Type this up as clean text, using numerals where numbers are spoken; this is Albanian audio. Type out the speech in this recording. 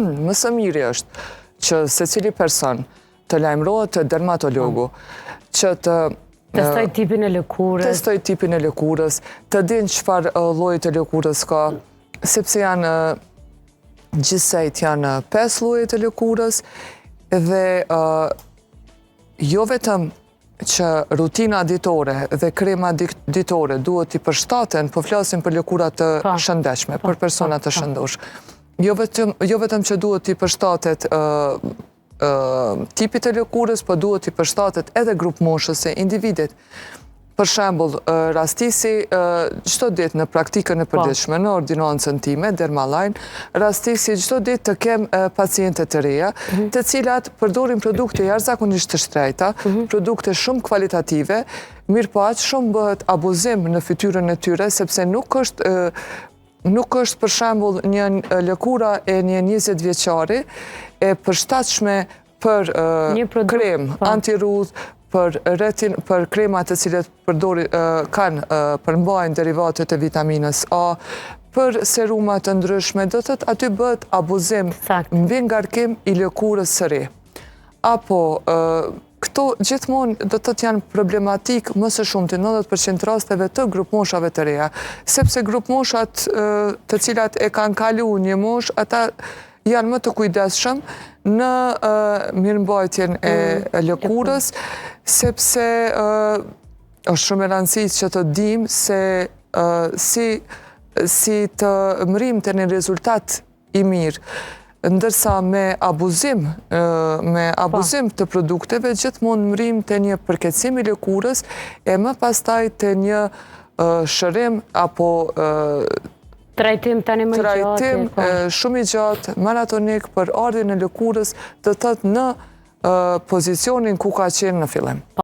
më së miri është që secili person të lajmërohet të dermatologu, që të testoj tipin e lëkurës, të din çfarë lloji të lëkurës ka, sepse janë gjithsejt janë 5 lloje të lëkurës dhe jo vetëm që rutina ditore dhe krema ditore duhet t'i përshtaten, po flasim për lëkura të shëndetshme, për persona të shëndosh. Jo vetëm që duhet t'i përshtatet tipit e lëkurës, po duhet t'i përshtatet edhe grup moshës e individit. Për shembull, rastisi çdo ditë në praktikën e përditshme, në ordinancën time, Dermaline, rastisi çdo ditë të kem paciente të reja, të cilat përdorin produkte jashtëzakonisht të shtrenjta, produkte shumë kvalitative, mirëpaq shumë bëhet abuzim në fytyrën e tyre, sepse nuk është për shembull një lëkura e një 20 vjeçari e përshtatshme për krem antirudh, për kremat të cilet kanë përmbajnë derivatet e vitaminës A, për serumat të ndryshme, do të aty bëhet abuzim mbi ngarkim i lëkurës së re. Apo këto gjithmonë do të janë problematik më së shumti 90% rasteve të grupmoshave të reja, sepse grupmoshat të cilat e kanë kalu një moshë, ata janë më të kujdesshëm në mirëmbajtjen e lëkurës, sepse është shumë e rëndësishme që të dimë se si të mrim të një rezultat i mirë, ndërsa me abuzim të produkteve gjithmonë mrim të një përkeqësim i lëkurës e më pastaj të një shërim apo trajtim shumë i gjatë, maratonik për ardhjen e lëkurës, do të thotë në pozicionin ku ka qenë në fillim.